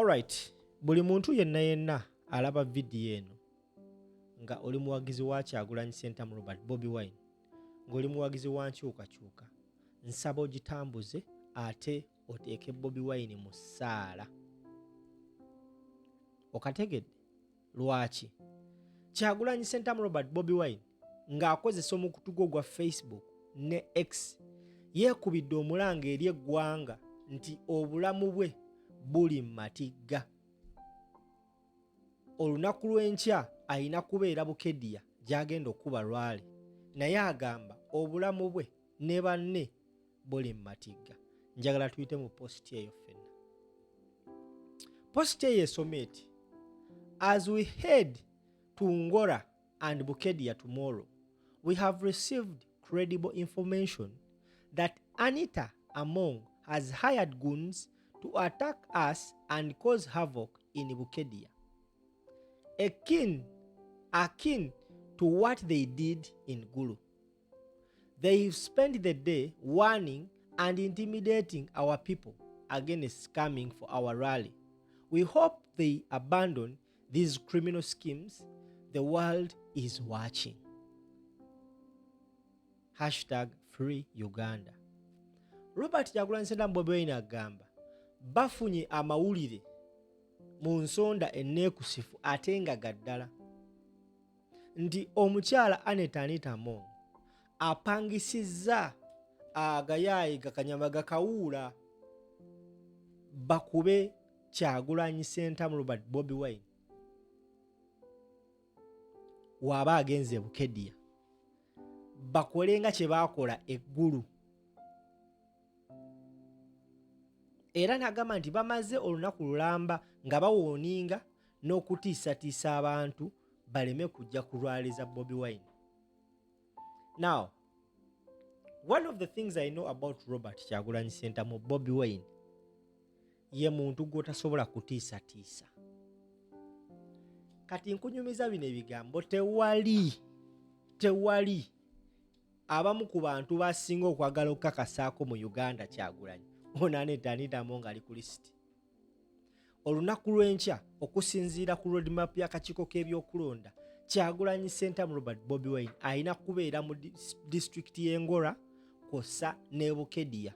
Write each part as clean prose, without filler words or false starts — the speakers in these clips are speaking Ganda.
Alright, buli muntu yenna alaba video eno nga oli muwagizi wa Kyagulanyi Ssentamu Robert Bobi Wine, ng'oli muwagizi wa nkyukakyuka, nsaba ogitambuze ate oteeke Bobi Wine mu ssaala. Okategedde lwaki Kyagulanyi Ssentamu Robert Bobi Wine ng'akozesa omukutu gwa Facebook ne X yeekubidde omulanga eri eggwanga nti obulamu bwe buli matigga. Olunaku lw'enkya ayina kubeera Bukedea gy'agenda okuba Lwale, naye agamba obulamu bwe ne banne buli matigga. Njagala tuyite mu posti eyo ffenna. Posti eyo esoma eti: As we head to Ngora and Bukedea tomorrow, we have received credible information that Anita Among has hired goons to attack us and cause havoc in Bukedea, akin to what they did in Gulu. They have spent the day warning and intimidating our people against coming for our rally. We hope they abandon these criminal schemes. The world is watching. #Free Uganda. Robert Kyagulanyi Ssentamu Bobi Wine agamba bafunye amawulire mu nsonda enneekusifu ate nga gaddala nti omukyala Anita Among apangisizza agayaayi gakanyama Gakawuula bakube Kyagulanyi Ssentamu Robert Bobi Wine waba agenze Bukedea, bakole nga kye baakola eggulu. Era n'agamba nti bamaze olunaku lulamba nga bawooninga n'okutiisatiisa abantu baleme kujja kulwaliza Bobi Wine. Now, one of the things I know about Robert Kyagulanyi Ssentamu Bobi Wine, ye muntu gw'otasobola kutiisatiisa. Kati nkunyumiza bino ebigambo, tewali abamu ku bantu basinga okwagala okukakasaako mu Uganda Kyagulanyi. Ono Anita Among ali ku lisiti. Olunaku lw'enkya okusinziira ku roadmap y'akakiiko k'ebyokulonda, Kyagulanyi Ssentamu Robert Bobi Wine ayina kubeera mu disitulikiti y'Engora kw'ossa ne Bukedea.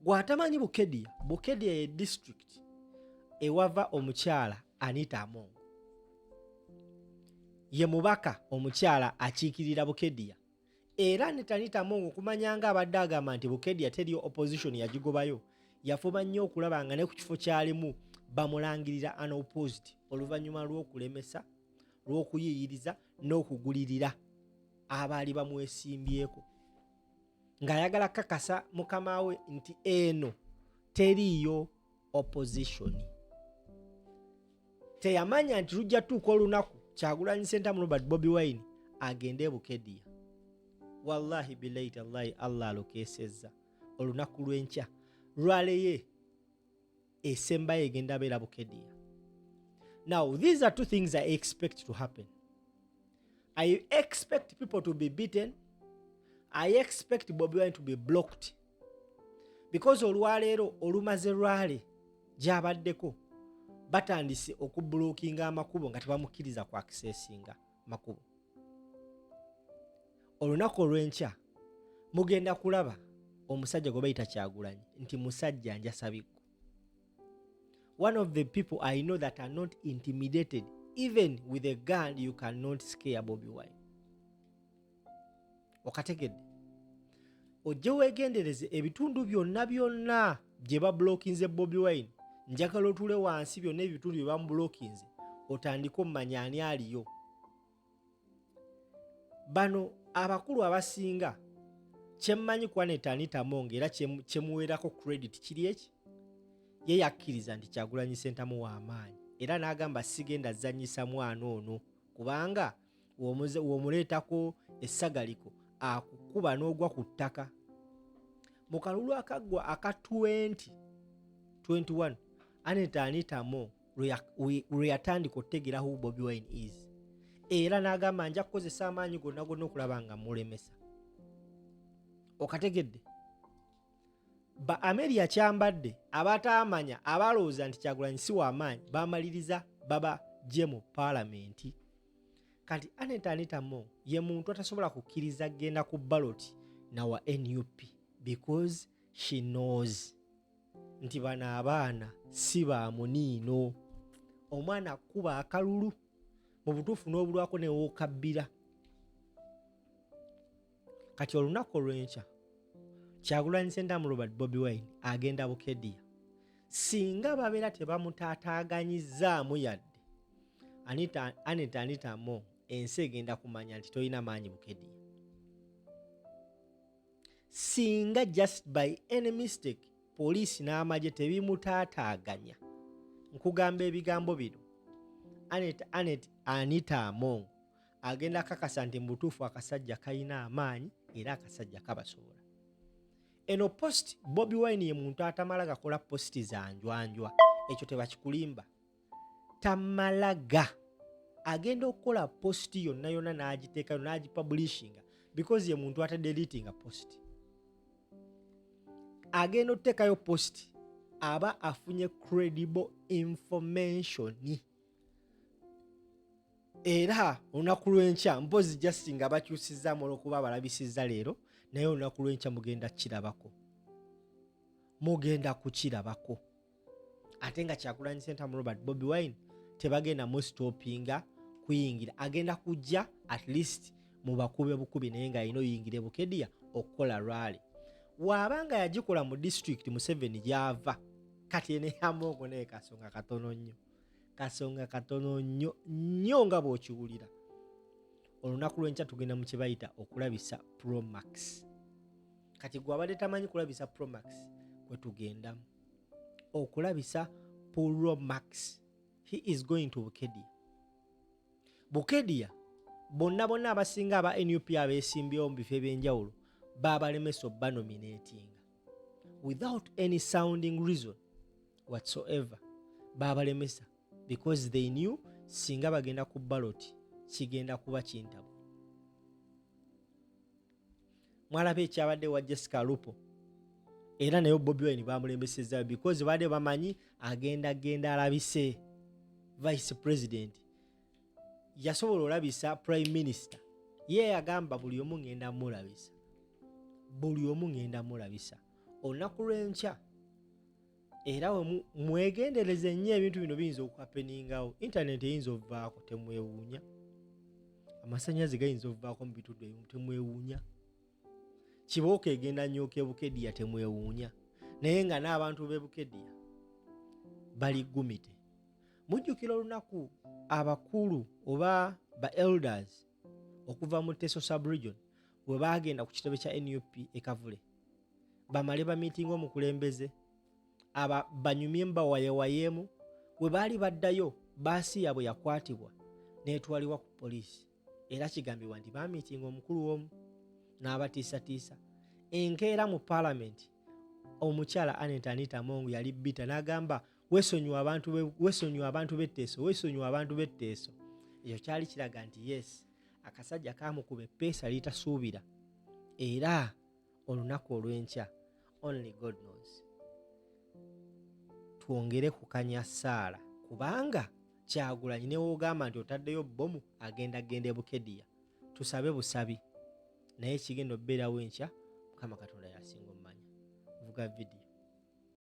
Gw'atamanyi Bukedea ye disitulikiti ewava omukyala Anita Among. Ye mubaka omukyala akiikirira Bukedea. Era Anita Among okumanya nga abadde agamba nti Bukedea teriyo opposition yagigobayo, yafuba nnyo okulaba nga ne ku kifo kyalimu bamulangirira unopposed oluvannyuma lw'okulemesa, lw'okuyiyiriza n'okugulirira abaali bamwesimbyeko, ng'ayagala kakasa mukama we nti eno teriyo opposition. Teyamanya nti lujja tuuka olunaku Kyagulanyi Ssentamu Robert Bobi Wine agende Bukedea. Wallahi billahi tallahi Allah alokeesezza olunaku lw'enkya Lwale ye esembayo egenda beera Bukedea. Now these are two things I expect to happen. I expect people to be beaten. I expect Bobi Wine to be blocked. Because olwaleero olumaze Lwale gy'abaddeko batandise okublockinga amakubo nga tebamukkiriza ku accessinga makubo. Olunaku olw'enkya mugenda kulaba omusajja gwe bayita Kyagulanyi nti musajja njasabikku. One of the people I know that are not intimidated, even with a gun you cannot scare Bobi Wine. Okategedde ojje weegendereze ebitundu byonna gye bablockinze Bobi Wine, njagala otule wansi byonna ebitundu bye bamublockinze otandike omumanya ani aliyo. Bano abakulu abasinga kyemmanyi ku Anita Among era kyemuweerako credit kiri eki, ye yakkiriza nti Kyagulanyi Ssentamu w'amaanyi era n'agamba sigenda zanyisa mwana ono kubanga w'omuleetako essagaliko akukuba n'ogwa ku ttaka. Mu kalulu akaggwa aka 2021 Anita Among lwe yatandika okutegeera who Bobi Wine is, era n'agamba nja kukozesa amaanyi gonna okulaba nga mulemesa. Okategedde ba Ameria kyambadde abataamanya abalowooza nti Kyagulanyi si w'amaanyi bamaliriza baba gye mu paalamenti. Kati Anita Mo ye muntu atasobola kukkiriza genda ku ballot nawa NUP because she knows nti bano abaana si ba muniino. Omwana kuba akalulu mu butuufu n'obulwako ne wookabbira. Kati olunaku olw'enkya Kyagulanyi Ssentamu Robert Bobi Wine agenda Bukedea. Singa babeera tebamutaataaganyizzaamu yadde Anita Mo ensi egenda kumanya nti tolina maanyi Bukedea. Singa just by any mistake poliisi n'amagye tebimutaataaganya, nkugamba ebigambo bino, Anita Mo agenda kakasa nti mu butuufu akasajja kalina amaanyi era akasajja kabasobola. Eno post Bobi Wine ye muntu atamala gakola posti za njwanjwa, ekyo tebakikulimba. Tamalaga agenda okukola posti yonna n'agiteekayo n'agipublishinga because ye muntu atadeletinga posti. Agenda okuteekayo posti aba afunye credible information. Era olunaku lw'enkya mpozi just nga bakyusizzamu olw'okuba balabisizza leero, naye olunaku lw'enkya mugenda kukirabako. Ate nga Kyagulanyi Ssentamu Robert Bobi Wine tebagenda mustopinga kuyingira. Agenda kujja at least mu bakube bukubi naye nga alina oyingire Bukedea okukola rally. Waabanga yagikola mu district Museveni gy'ava, kati ene yamongo naye kasonga katono nnyo nga bw'okiwulira. Olunaku lw'enkya tugenda mu kye bayita okulabisa Pro Max. Kati gwe abadde tamanyi kulabisa Pro Max kwe tugendamu. Okulabisa Pro Max. He is going to Bukedea. Bukedea bonna abasinga aba NUP abeesimbyewo mu bifo ebyenjawulo baabalemesa obbanominatinga without any sounding reason whatsoever. Baabalemesa because they knew singa bagenda ku ballot kigenda kuba kintabu. Mwalaba ekyabadde wa Jessica Lupo era naye Bobi Wine bamulemesezzayo because baadde bamanyi agenda alabise vice president. Yasobola olabisa prime minister, ye yagamba buli omu ngenda mulabisa. Olunaku lw'enkya era mwegendereze nnyo ebintu bino biyinza okuhapeningawo. Internet eyinza ovaako temwewuunya, amasannyalaze gayinza ovaako mu bitundu ebimu temwewuunya, Kibooka egenda nnyo Bukedea temwewuunya, naye nga n'abantu b'e Bukedea bali gumite. Mujjukira olunaku abakulu oba ba elders okuva mu Teso sub-region bwe baagenda ku kitebe kya NUP Kavule bamale ba meeting omukulembeze banyumye mbawayewayeemu, bwe baali baddayo baasi yaabwe yakwatibwa n'etwalibwa ku poliisi era kigambibwa nti ba meeting omukulu omu n'abatiisatiisa. Enkeera mu parliament omukyala Anita Mo yali bitta n'agamba weesonyiwa abantu b'etteeso. Ekyo kyali kiraga nti yes, akasajja kaamukuba eppeesa litasuubira. Era olunaku olw'enkya only God knows twongere kukanya Saala kubanga Kyagulanyi ne woogamba nti otaddeyo bbomu agenda e Bukedea. Tusabe busabi naye kigenda obbeerawo enkya. Mukama Katonda yasinga omumanya. Vuga video.